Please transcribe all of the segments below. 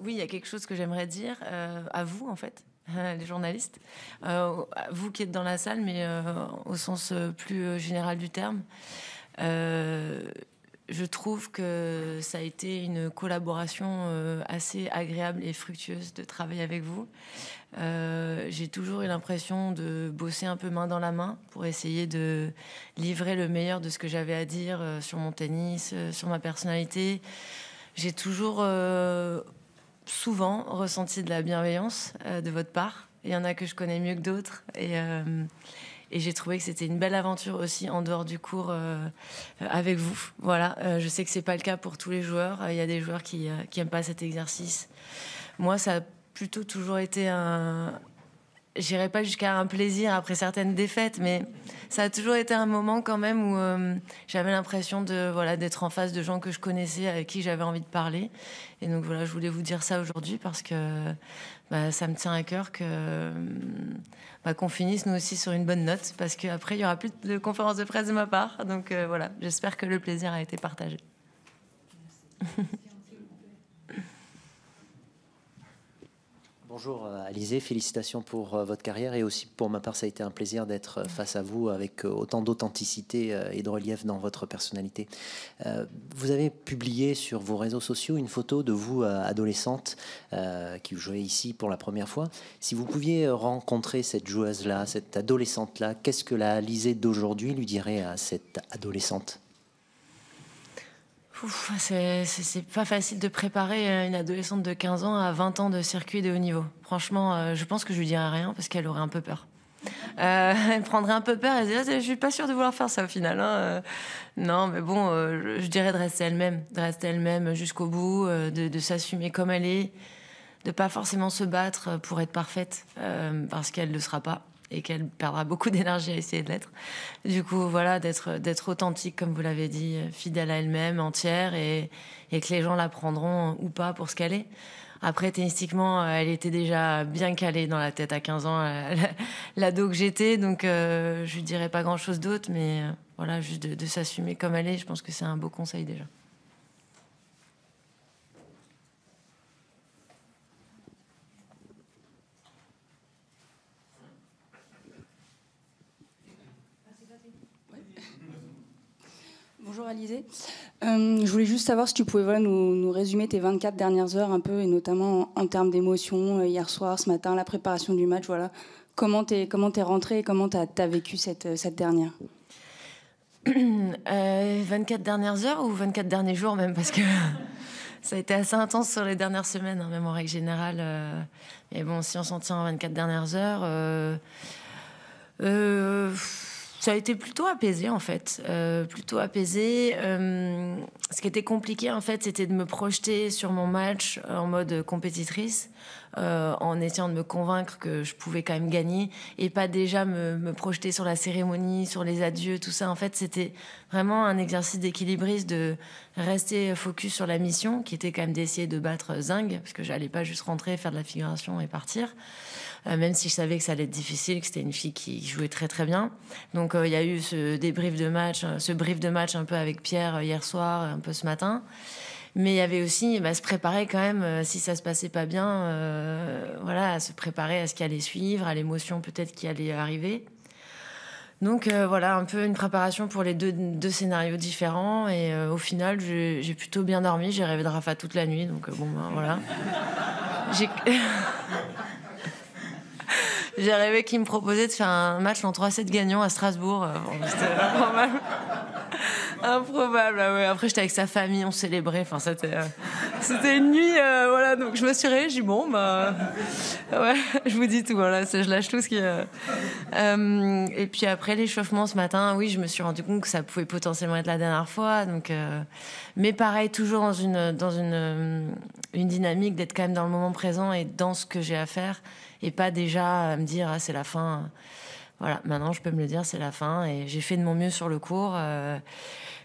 oui, il y a quelque chose que j'aimerais dire à vous, en fait, les journalistes, vous qui êtes dans la salle, mais au sens plus général du terme. Je trouve que ça a été une collaboration assez agréable et fructueuse de travailler avec vous. J'ai toujours eu l'impression de bosser un peu main dans la main pour essayer de livrer le meilleur de ce que j'avais à dire sur mon tennis, sur ma personnalité. J'ai toujours souvent ressenti de la bienveillance de votre part. Il y en a que je connais mieux que d'autres. Et j'ai trouvé que c'était une belle aventure aussi en dehors du cours avec vous. Voilà, je sais que c'est pas le cas pour tous les joueurs. Il y a des joueurs qui aiment pas cet exercice. Moi, ça a plutôt toujours été un... J'irai pas jusqu'à un plaisir après certaines défaites, mais ça a toujours été un moment quand même où j'avais l'impression d'être en face de gens que je connaissais, avec qui j'avais envie de parler. Et donc voilà, je voulais vous dire ça aujourd'hui parce que ça me tient à cœur qu'on finisse nous aussi sur une bonne note, parce qu'après il y aura plus de conférences de presse de ma part. Donc voilà, j'espère que le plaisir a été partagé. Bonjour Alizé, félicitations pour votre carrière, et aussi pour ma part ça a été un plaisir d'être face à vous avec autant d'authenticité et de relief dans votre personnalité. Vous avez publié sur vos réseaux sociaux une photo de vous adolescente qui jouait ici pour la première fois. Si vous pouviez rencontrer cette joueuse-là, cette adolescente-là, qu'est-ce que la Alizé d'aujourd'hui lui dirait à cette adolescente ? C'est pas facile de préparer une adolescente de 15 ans à 20 ans de circuit de haut niveau. Franchement, je pense que je lui dirais rien parce qu'elle aurait un peu peur. Elle prendrait un peu peur et elle dirait, je suis pas sûre de vouloir faire ça au final. Hein. Non, mais bon, je dirais de rester elle-même jusqu'au bout, de s'assumer comme elle est, de pas forcément se battre pour être parfaite parce qu'elle ne le sera pas. Et qu'elle perdra beaucoup d'énergie à essayer de l'être. Du coup, voilà, d'être authentique, comme vous l'avez dit, fidèle à elle-même, entière, et que les gens la prendront ou pas pour ce qu'elle est. Après, tennistiquement, elle était déjà bien calée dans la tête à 15 ans, l'ado que j'étais, donc je lui dirais pas grand-chose d'autre, mais voilà, juste de s'assumer comme elle est, je pense que c'est un beau conseil déjà. Bonjour Alizé. Je voulais juste savoir si tu pouvais nous résumer tes 24 dernières heures un peu, et notamment en termes d'émotions, hier soir, ce matin, la préparation du match, voilà. Comment t'es rentrée et comment t'as vécu cette dernière 24 dernières heures ou 24 derniers jours même, parce que ça a été assez intense sur les dernières semaines, hein, même en règle générale. Mais bon, si on s'en tient aux 24 dernières heures... ça a été plutôt apaisé en fait, plutôt apaisé. Ce qui était compliqué en fait, c'était de me projeter sur mon match en mode compétitrice, en essayant de me convaincre que je pouvais quand même gagner et pas déjà me projeter sur la cérémonie, sur les adieux, tout ça. En fait, c'était vraiment un exercice d'équilibriste, de rester focus sur la mission, qui était quand même d'essayer de battre Zing, parce que j'allais pas juste rentrer, faire de la figuration et partir. Même si je savais que ça allait être difficile, que c'était une fille qui jouait très très bien. Donc il y a eu ce brief de match un peu avec Pierre hier soir, un peu ce matin. Mais il y avait aussi se préparer quand même, si ça se passait pas bien, voilà, à se préparer à ce qui allait suivre, à l'émotion peut-être qui allait arriver. Donc voilà, un peu une préparation pour les deux scénarios différents. Et au final, j'ai plutôt bien dormi. J'ai rêvé de Rafa toute la nuit, donc voilà. J'ai rêvé qu'il me proposait de faire un match en 3-7 gagnant à Strasbourg. C'était improbable. Improbable, ouais. Après, j'étais avec sa famille, on célébrait. Enfin, c'était une nuit, voilà. Donc, je me suis réveillée, j'ai dit, ouais, je vous dis tout, voilà. Je lâche tout ce qui... Et puis après l'échauffement ce matin, oui, je me suis rendu compte que ça pouvait potentiellement être la dernière fois. Donc, mais pareil, toujours dans une dynamique d'être quand même dans le moment présent et dans ce que j'ai à faire. Et pas déjà à me dire, ah, c'est la fin. Voilà, maintenant je peux me le dire, c'est la fin. Et j'ai fait de mon mieux sur le court.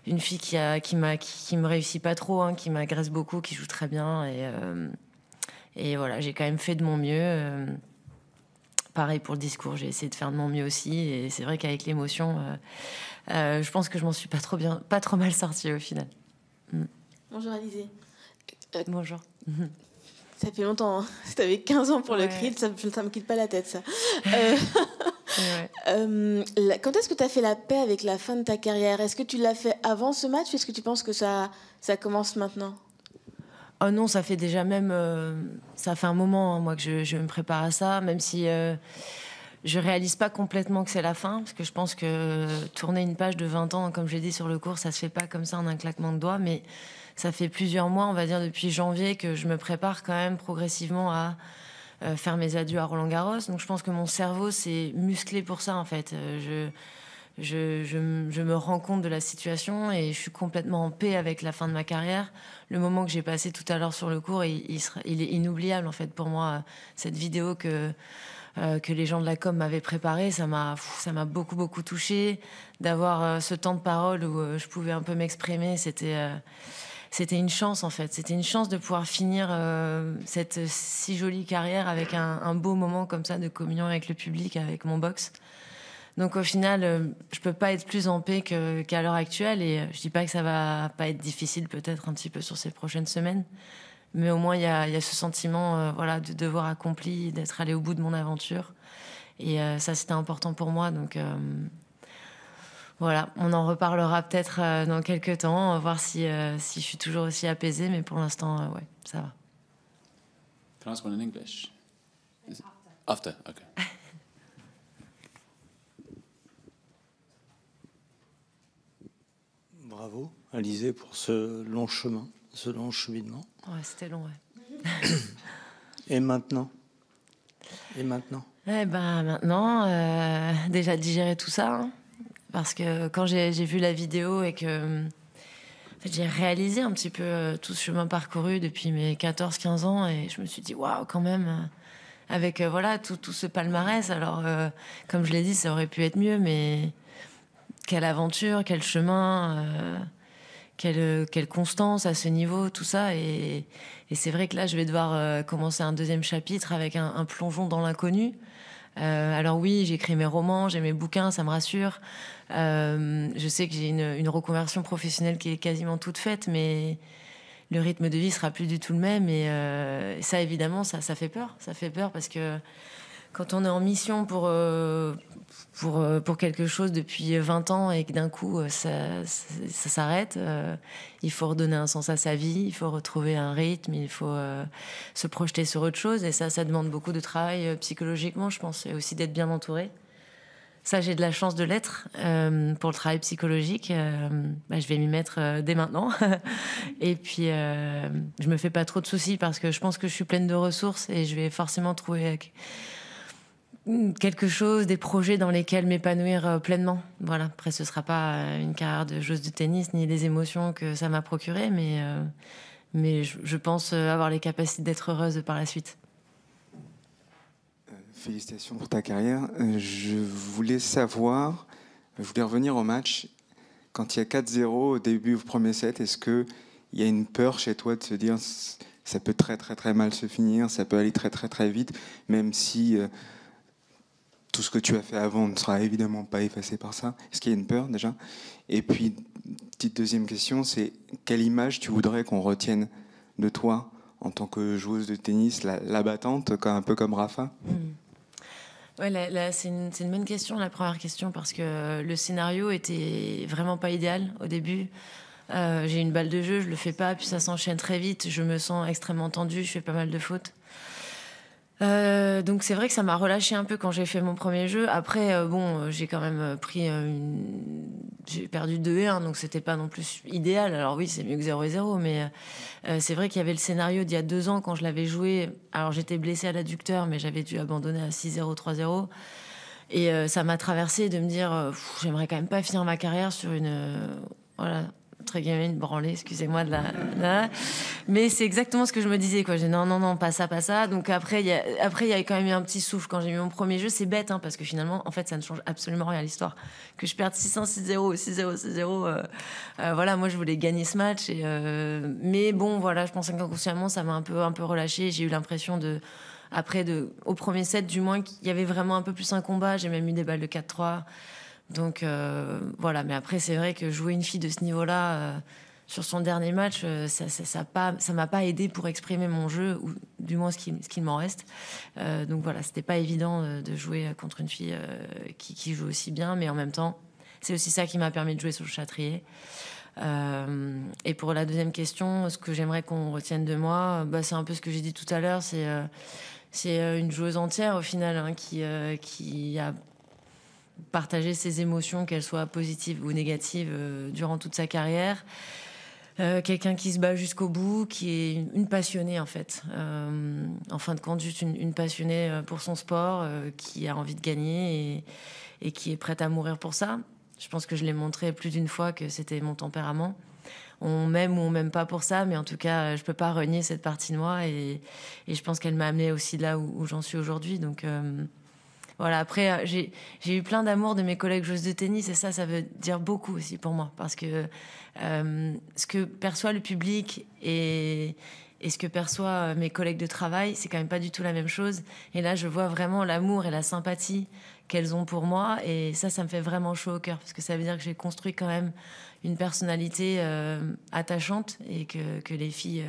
Une fille qui me réussit pas trop, hein, qui m'agresse beaucoup, qui joue très bien. Et voilà, j'ai quand même fait de mon mieux. Pareil pour le discours, j'ai essayé de faire de mon mieux aussi. Et c'est vrai qu'avec l'émotion, je pense que je m'en suis pas trop mal sortie au final. Bonjour Alizé. Bonjour. Ça fait longtemps, hein. Tu avais 15 ans pour le crit, ça me quitte pas la tête, ça. Quand est-ce que tu as fait la paix avec la fin de ta carrière? Est-ce que tu l'as fait avant ce match ou est-ce que tu penses que ça commence maintenant? Oh non, ça fait déjà même... ça fait un moment, hein, moi, que je me prépare à ça, même si je réalise pas complètement que c'est la fin, parce que je pense que tourner une page de 20 ans, comme j'ai dit sur le cours, ça se fait pas comme ça en un claquement de doigts, mais ça fait plusieurs mois, on va dire depuis janvier, que je me prépare quand même progressivement à faire mes adieux à Roland-Garros. Donc je pense que mon cerveau s'est musclé pour ça, en fait. Je me rends compte de la situation et je suis complètement en paix avec la fin de ma carrière. Le moment que j'ai passé tout à l'heure sur le cours, il est inoubliable, en fait, pour moi. Cette vidéo que les gens de la com m'avaient préparée, ça m'a beaucoup, beaucoup touchée. D'avoir ce temps de parole où je pouvais un peu m'exprimer, c'était une chance, en fait. C'était une chance de pouvoir finir cette si jolie carrière avec un beau moment comme ça de communion avec le public, avec mon box. Donc au final, je peux pas être plus en paix qu'à l'heure actuelle. Et je dis pas que ça va pas être difficile, peut-être un petit peu sur ces prochaines semaines. Mais au moins, il y a ce sentiment voilà, de devoir accompli, d'être allé au bout de mon aventure. Et ça, c'était important pour moi. Donc... voilà, on en reparlera peut-être dans quelques temps, on va voir si je suis toujours aussi apaisée, mais pour l'instant, ouais, ça va. Can I ask one in English? After, okay. Bravo, Alizé, pour ce long chemin, ce long cheminement. Ouais, c'était long, ouais. Et maintenant? Eh ben, maintenant, déjà digérer tout ça, hein. Parce que quand j'ai vu la vidéo et que en fait, j'ai réalisé un petit peu tout ce chemin parcouru depuis mes 14-15 ans et je me suis dit, waouh, quand même, avec voilà, tout ce palmarès. Alors, comme je l'ai dit, ça aurait pu être mieux, mais quelle aventure, quel chemin, quelle constance à ce niveau, tout ça. Et c'est vrai que là, je vais devoir commencer un deuxième chapitre avec un plongeon dans l'inconnu. Alors oui, j'écris mes romans, j'ai mes bouquins, ça me rassure. Je sais que j'ai une reconversion professionnelle qui est quasiment toute faite, mais le rythme de vie sera plus du tout le même. Et ça, évidemment, ça fait peur. Ça fait peur parce que quand on est en mission pour quelque chose depuis 20 ans et que d'un coup ça s'arrête, il faut redonner un sens à sa vie, il faut retrouver un rythme, il faut se projeter sur autre chose. Et ça demande beaucoup de travail psychologiquement, je pense, et aussi d'être bien entouré. Ça, j'ai de la chance de l'être. Pour le travail psychologique, je vais m'y mettre dès maintenant. Et puis, je me fais pas trop de soucis parce que je pense que je suis pleine de ressources et je vais forcément trouver quelque chose, des projets dans lesquels m'épanouir pleinement. Voilà. Après, ce sera pas une carrière de joueuse de tennis ni les émotions que ça m'a procuré, mais je pense avoir les capacités d'être heureuse par la suite. Félicitations pour ta carrière. Je voulais revenir au match. Quand il y a 4-0 au début du premier set, est-ce qu'il y a une peur chez toi de se dire ça peut très très très mal se finir, ça peut aller très très très vite, même si tout ce que tu as fait avant ne sera évidemment pas effacé par ça? Est-ce qu'il y a une peur déjà? Et puis, petite deuxième question, c'est quelle image tu voudrais qu'on retienne de toi en tant que joueuse de tennis, la battante, un peu comme Rafa? Ouais, là, c'est une bonne question, la première question, parce que le scénario était vraiment pas idéal au début. J'ai une balle de jeu, je le fais pas, puis ça s'enchaîne très vite, je me sens extrêmement tendue, je fais pas mal de fautes. Donc c'est vrai que ça m'a relâché un peu quand j'ai fait mon premier jeu. Après, j'ai quand même pris j'ai perdu 2-1, donc c'était pas non plus idéal. Alors oui, c'est mieux que 0-0, mais c'est vrai qu'il y avait le scénario d'il y a 2 ans quand je l'avais joué. Alors j'étais blessée à l'adducteur, mais j'avais dû abandonner à 6-0, 3-0. Et ça m'a traversé de me dire, j'aimerais quand même pas finir ma carrière sur entre guillemets, une branlée, excusez-moi de la... Mais c'est exactement ce que je me disais, quoi. J'ai dit non, pas ça. Donc après, il y a quand même eu un petit souffle. Quand j'ai mis mon premier jeu, c'est bête, hein, parce que finalement, en fait, ça ne change absolument rien à l'histoire. Que je perde 6-1, 6-0, 6-0, 6-0, voilà, moi, je voulais gagner ce match. Mais bon, voilà, je pense qu'inconsciemment, ça m'a un peu relâché. J'ai eu l'impression au premier set, du moins, qu'il y avait vraiment un peu plus un combat. J'ai même eu des balles de 4-3. Donc voilà, mais après c'est vrai que jouer une fille de ce niveau-là, sur son dernier match, ça m'a pas aidé pour exprimer mon jeu, ou du moins ce qu'il m'en reste. Donc voilà, c'était pas évident de jouer contre une fille qui joue aussi bien, mais en même temps, c'est aussi ça qui m'a permis de jouer sur le Châtrier. Et pour la deuxième question, ce que j'aimerais qu'on retienne de moi, c'est un peu ce que j'ai dit tout à l'heure, c'est une joueuse entière au final, hein, qui a partagé ses émotions, qu'elles soient positives ou négatives, durant toute sa carrière. Quelqu'un qui se bat jusqu'au bout, qui est une passionnée en fait. En fin de compte, juste une passionnée pour son sport, qui a envie de gagner et qui est prête à mourir pour ça. Je pense que je l'ai montré plus d'une fois que c'était mon tempérament. On m'aime ou on m'aime pas pour ça, mais en tout cas, je peux pas renier cette partie de moi et je pense qu'elle m'a amenée aussi là où j'en suis aujourd'hui. Donc voilà, après, j'ai eu plein d'amour de mes collègues joueuses de tennis et ça veut dire beaucoup aussi pour moi parce que ce que perçoit le public et ce que perçoit mes collègues de travail, c'est quand même pas du tout la même chose. Et là, je vois vraiment l'amour et la sympathie qu'elles ont pour moi et ça me fait vraiment chaud au cœur parce que ça veut dire que j'ai construit quand même une personnalité attachante et que les filles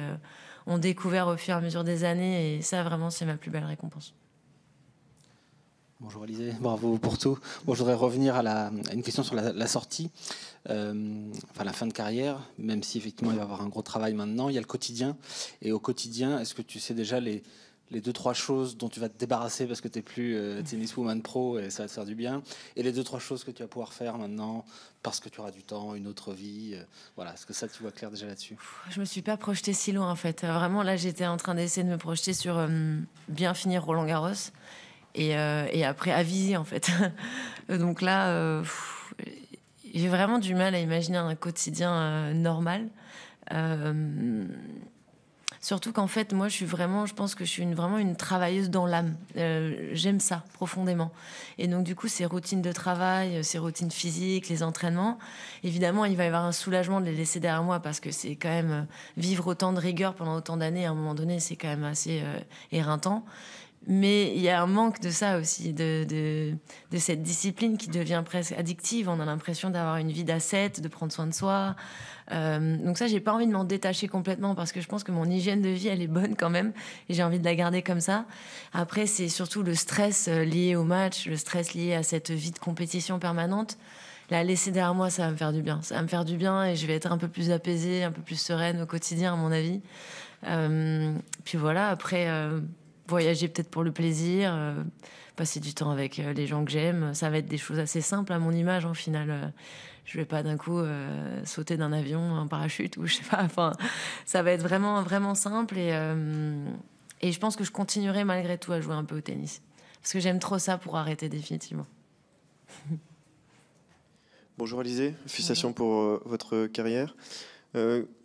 ont découvert au fur et à mesure des années et ça, vraiment, c'est ma plus belle récompense. Bonjour Alizé, bravo pour tout. Bon, je voudrais revenir à une question sur la sortie, la fin de carrière, même si effectivement il va y avoir un gros travail maintenant. Il y a le quotidien. Et au quotidien, est-ce que tu sais déjà les 2-3 choses dont tu vas te débarrasser parce que tu n'es plus tenniswoman pro et ça va te faire du bien, et les 2-3 choses que tu vas pouvoir faire maintenant parce que tu auras du temps, une autre vie, voilà, est-ce que ça tu vois clair déjà là-dessus? Je me suis pas projetée si loin en fait. Vraiment là j'étais en train d'essayer de me projeter sur bien finir Roland-Garros et après aviser en fait. Donc là j'ai vraiment du mal à imaginer un quotidien normal. Surtout qu'en fait, moi, je pense que je suis vraiment une travailleuse dans l'âme. J'aime ça profondément. Et donc, du coup, ces routines de travail, ces routines physiques, les entraînements, évidemment, il va y avoir un soulagement de les laisser derrière moi parce que c'est quand même vivre autant de rigueur pendant autant d'années, à un moment donné, c'est quand même assez éreintant. Mais il y a un manque de ça aussi, de cette discipline qui devient presque addictive. On a l'impression d'avoir une vie d'ascète, de prendre soin de soi. Donc ça, j'ai pas envie de m'en détacher complètement parce que je pense que mon hygiène de vie, elle est bonne quand même. Et j'ai envie de la garder comme ça. Après, c'est surtout le stress lié au match, le stress lié à cette vie de compétition permanente. La laisser derrière moi, ça va me faire du bien. Ça va me faire du bien et je vais être un peu plus apaisée, un peu plus sereine au quotidien, à mon avis. Puis voilà, après... voyager peut-être pour le plaisir, passer du temps avec les gens que j'aime. Ça va être des choses assez simples à mon image, en final. Je vais pas d'un coup sauter d'un avion en parachute ou je sais pas. Enfin, ça va être vraiment, vraiment simple. Et je pense que je continuerai malgré tout à jouer un peu au tennis. Parce que j'aime trop ça pour arrêter définitivement. Bonjour Alizé, félicitations pour votre carrière.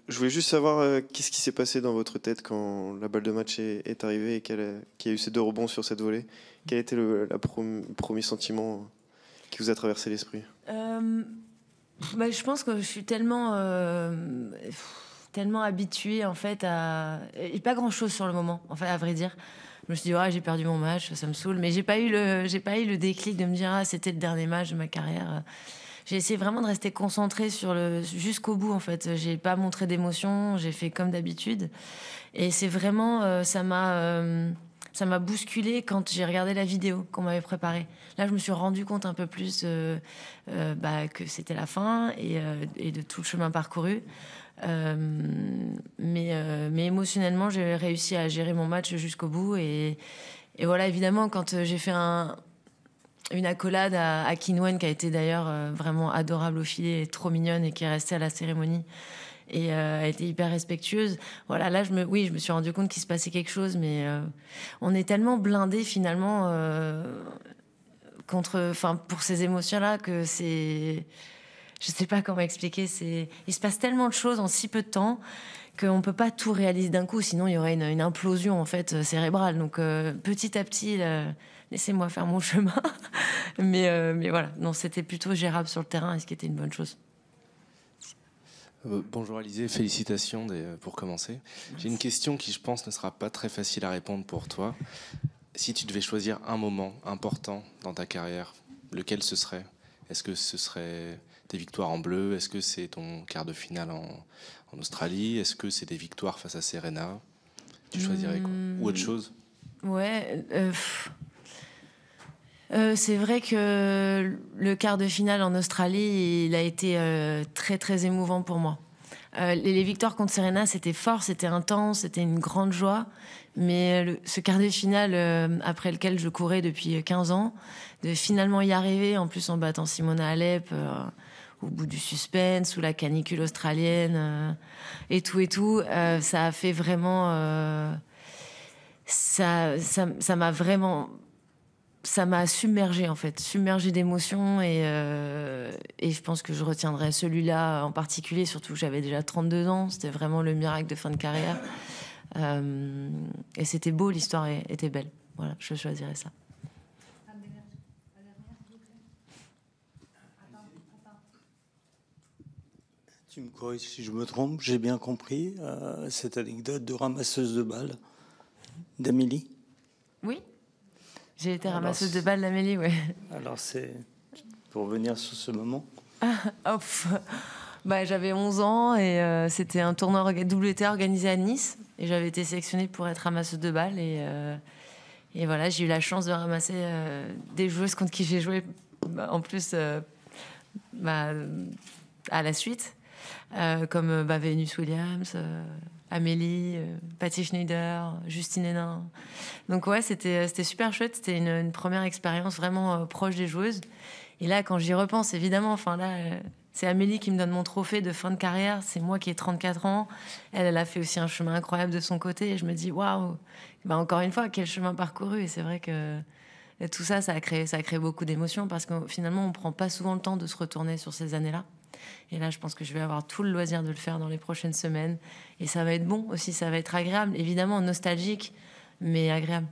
Je voulais juste savoir qu'est-ce qui s'est passé dans votre tête quand la balle de match est arrivée et qu'il y a eu ces 2 rebonds sur cette volée. Quel était le premier sentiment qui vous a traversé l'esprit? Je pense que je suis tellement habituée en fait à... Et pas grand-chose sur le moment, en fait, à vrai dire. Je me suis dit, j'ai perdu mon match, ça me saoule. Mais j'ai pas eu le déclic de me dire, c'était le dernier match de ma carrière. J'ai essayé vraiment de rester concentrée jusqu'au bout, en fait. J'ai pas montré d'émotion, j'ai fait comme d'habitude. Et c'est vraiment... ça m'a bousculée quand j'ai regardé la vidéo qu'on m'avait préparée. Là, je me suis rendu compte un peu plus que c'était la fin et de tout le chemin parcouru. Mais émotionnellement, j'ai réussi à gérer mon match jusqu'au bout. Et voilà, évidemment, quand j'ai fait une accolade à Qinwen, qui a été d'ailleurs vraiment adorable au filet, et trop mignonne et qui est restée à la cérémonie et a été hyper respectueuse. Voilà, là je me suis rendu compte qu'il se passait quelque chose, mais on est tellement blindés finalement pour ces émotions-là que c'est... Je sais pas comment expliquer. Il se passe tellement de choses en si peu de temps qu'on peut pas tout réaliser d'un coup, sinon il y aurait une implosion en fait cérébrale. Donc petit à petit, laissez-moi faire mon chemin. mais voilà, non, c'était plutôt gérable sur le terrain, et ce qui était une bonne chose. Bonjour Alizé, félicitations pour commencer. J'ai une question qui, je pense, ne sera pas très facile à répondre pour toi. Si tu devais choisir un moment important dans ta carrière, lequel ce serait? Est-ce que ce serait des victoires en bleu? Est-ce que c'est ton quart de finale en Australie? Est-ce que c'est des victoires face à Serena? Tu choisirais quoi? Ou autre chose? Ouais. C'est vrai que le quart de finale en Australie, il a été très, très émouvant pour moi. Les victoires contre Serena, c'était fort, c'était intense, c'était une grande joie. Mais ce quart de finale, après lequel je courais depuis 15 ans, de finalement y arriver, en plus en battant Simona Halep, au bout du suspense, sous la canicule australienne, et tout, ça a fait vraiment... ça m'a vraiment... Ça m'a submergée, en fait, submergée d'émotions, et je pense que je retiendrai celui-là en particulier, surtout que j'avais déjà 32 ans, c'était vraiment le miracle de fin de carrière. Et c'était beau, l'histoire était belle. Voilà, je choisirais ça. Tu me corriges si je me trompe, j'ai bien compris cette anecdote de ramasseuse de balles d'Amélie. Oui. J'ai été ramasseuse de balles d'Amélie, oui. Alors, c'est pour revenir sur ce moment. J'avais 11 ans et c'était un tournoi WTA organisé à Nice. Et j'avais été sélectionnée pour être ramasseuse de balles. Et voilà, j'ai eu la chance de ramasser des joueuses contre qui j'ai joué, en plus, à la suite. Comme Venus Williams, Amélie, Patty Schneider, Justine Hénin. Donc ouais, c'était super chouette. C'était une première expérience vraiment proche des joueuses. Et là, quand j'y repense, évidemment, c'est Amélie qui me donne mon trophée de fin de carrière. C'est moi qui ai 34 ans. Elle a fait aussi un chemin incroyable de son côté. Et je me dis, waouh, encore une fois, quel chemin parcouru. Et c'est vrai que tout ça, ça a créé beaucoup d'émotions parce que finalement, on prend pas souvent le temps de se retourner sur ces années-là. Et là, je pense que je vais avoir tout le loisir de le faire dans les prochaines semaines. Et ça va être bon aussi, ça va être agréable. Évidemment, nostalgique, mais agréable.